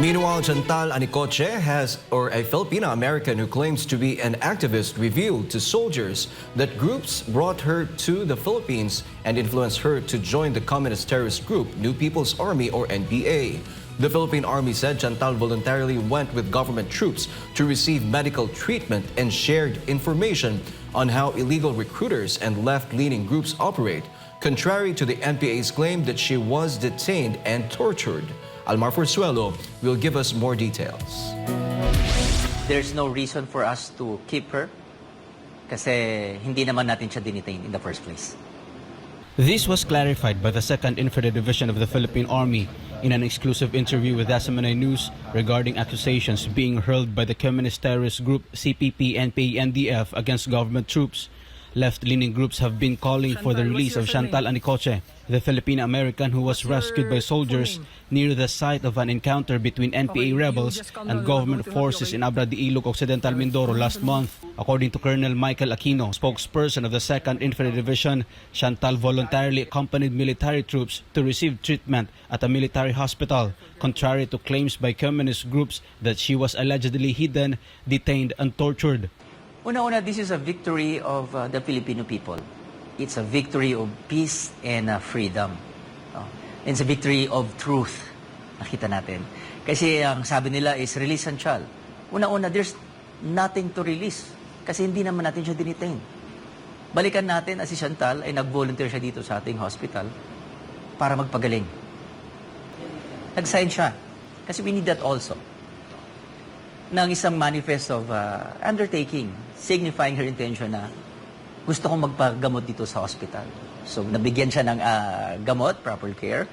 Meanwhile, Chantal Anicoche a Filipino-American who claims to be an activist, revealed to soldiers that groups brought her to the Philippines and influenced her to join the communist terrorist group New People's Army or NPA. The Philippine Army said Chantal voluntarily went with government troops to receive medical treatment and shared information on how illegal recruiters and left-leaning groups operate, contrary to the NPA's claim that she was detained and tortured. Almar Forzuelo will give us more details. There's no reason for us to keep her kasi hindi naman natin siya dinitain in the first place. This was clarified by the 2nd Infantry Division of the Philippine Army in an exclusive interview with SMNI News regarding accusations being hurled by the communist terrorist group CPP, NPA, NDF against government troops. Left-leaning groups have been calling for the release of Chantal Anicoche, the Filipino-American who was rescued by soldiers near the site of an encounter between NPA rebels and government forces in Abra de Ilog, Occidental Mindoro last month. According to Colonel Michael Aquino, spokesperson of the 2nd Infantry Division, Chantal voluntarily accompanied military troops to receive treatment at a military hospital, contrary to claims by communist groups that she was allegedly hidden, detained, and tortured. Una-una, this is a victory of the Filipino people. It's a victory of peace and freedom. It's a victory of truth. Nakita natin. Kasi ang sabi nila is release Chantal. Una-una, there's nothing to release. Kasi hindi naman natin siya dinitain. Balikan natin, si Chantal ay nag-volunteer siya dito sa ating hospital para magpagaling. Nag-sign siya. Kasi we need that also. Ng isang manifest of undertaking, signifying her intention na gusto kong magpagamot dito sa hospital. So, nabigyan siya ng gamot, proper care.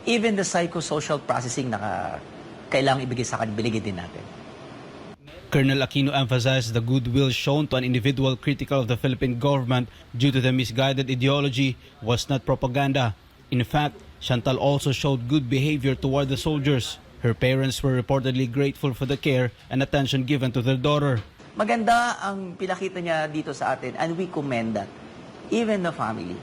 Even the psychosocial processing na kailangang ibigay sa kanya, binigay din natin. Colonel Aquino emphasized the goodwill shown to an individual critical of the Philippine government due to the misguided ideology was not propaganda. In fact, Chantal also showed good behavior toward the soldiers. Her parents were reportedly grateful for the care and attention given to their daughter. Maganda ang pinakita niya dito sa atin and we commend that. Even the family.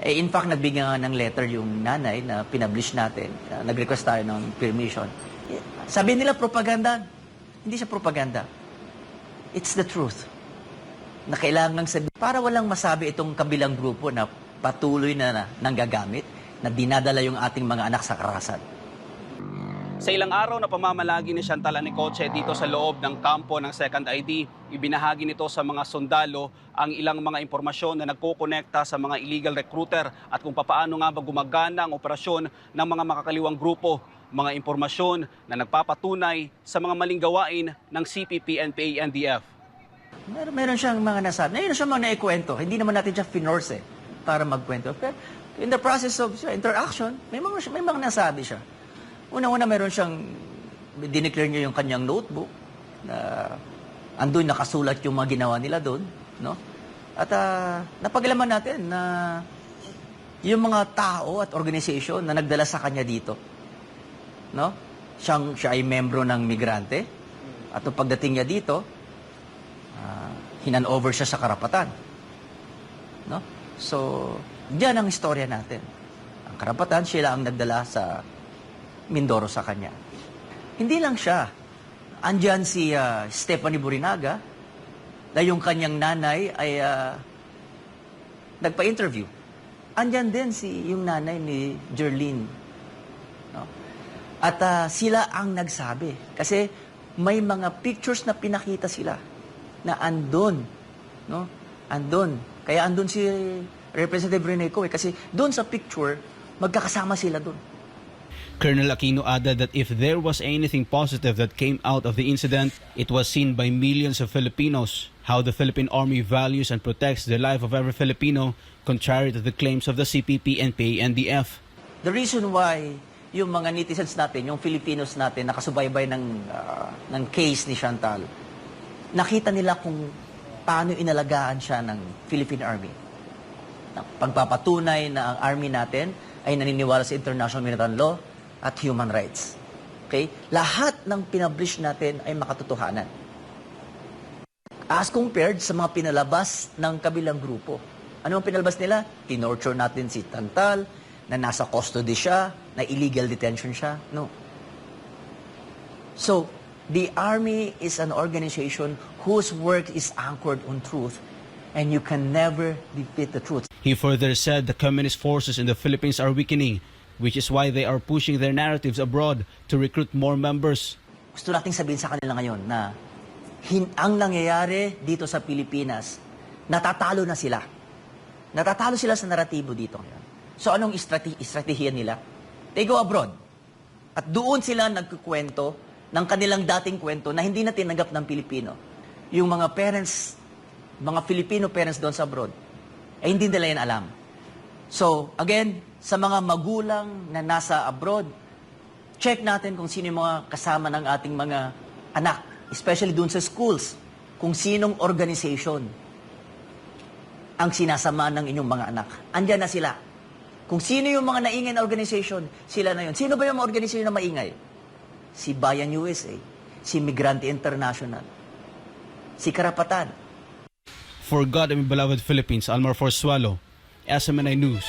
In fact, nagbigyan nga ng letter yung nanay na pinablish natin. Nag-request tayo ng permission. Sabi nila propaganda. Hindi siya propaganda. It's the truth. Na kailangang sabihin. Para walang masabi itong kabilang grupo na patuloy na nanggagamit, na dinadala yung ating mga anak sa karahasan. Sa ilang araw na pamamalagi ni Chantal Anicoche dito sa loob ng kampo ng 2nd ID, ibinahagi nito sa mga sundalo ang ilang mga impormasyon na nagkokonekta sa mga illegal recruiter at kung papaano nga ba gumagana ang operasyon ng mga makakaliwang grupo. Mga impormasyon na nagpapatunay sa mga maling gawain ng CPP, NPA, NDF. Meron siyang mga nasabi. Meron siyang mga naikwento. Hindi naman natin siya finorce para magkwento. Pero in the process of interaction, may mga nasabi siya. Una-una, meron siyang, dineclare niya yung kanyang notebook na andun nakasulat yung mga ginawa nila doon. No? At napagalaman natin na yung mga tao at organization na nagdala sa kanya dito, no? Siya ay membro ng migrante. At pagdating niya dito, hinan-over siya sa karapatan. No? So, diyan ang istorya natin. Ang karapatan, sila ang nagdala sa Mindoro sa kanya. Hindi lang siya. Andyan si Stephanie Burinaga na yung kanyang nanay ay nagpa-interview. Andyan din yung nanay ni Jerlyn. No? At sila ang nagsabi. Kasi may mga pictures na pinakita sila na andun. No? Andun. Kaya andun si Representative Reneco kasi doon sa picture, magkakasama sila doon. Colonel Aquino added that if there was anything positive that came out of the incident, it was seen by millions of Filipinos how the Philippine Army values and protects the life of every Filipino, contrary to the claims of the CPP, NPA, NDF. The reason why yung mga netizens natin, yung Filipinos natin, nakasubaybay ng case ni Chantal, nakita nila kung paano inalagaan siya ng Philippine Army. Pagpapatunay na ang Army natin ay naniniwala sa international maritime law at human rights. Okay? Lahat ng pinablish natin ay makatotohanan. As compared sa mga pinalabas ng kabilang grupo. Ano ang pinalabas nila? Tinorture natin si Chantal, na nasa custody siya, na illegal detention siya. No. So, the Army is an organization whose work is anchored on truth, and you can never defeat the truth. He further said the communist forces in the Philippines are weakening, which is why they are pushing their narratives abroad to recruit more members. Gusto nating sabihin sa kanila ngayon na ang nangyayari dito sa Pilipinas, natatalo na sila. Natatalo sila sa naratibo dito ngayon. So anong estratehiya nila? They go abroad. At doon sila nagkukwento ng kanilang dating kwento na hindi na tinanggap ng Pilipino. Yung mga parents, mga Filipino parents doon sa abroad, ay hindi nila yan alam. So, again, sa mga magulang na nasa abroad, check natin kung sino yung mga kasama ng ating mga anak, especially doon sa schools, kung sinong organization ang sinasama ng inyong mga anak. Andyan na sila. Kung sino yung mga naingay na organization, sila na yun. Sino ba yung mga organization na maingay? Si Bayan USA, si Migrante International, si Karapatan. For God and my beloved Philippines, Almar Forsualo, SMNI News.